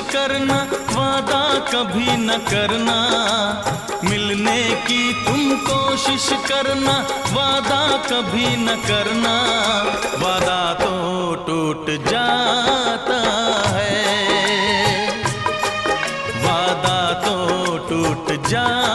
करना, वादा कभी न करना। मिलने की तुम कोशिश करना, वादा कभी न करना। वादा तो टूट जाता है, वादा तो टूट जाता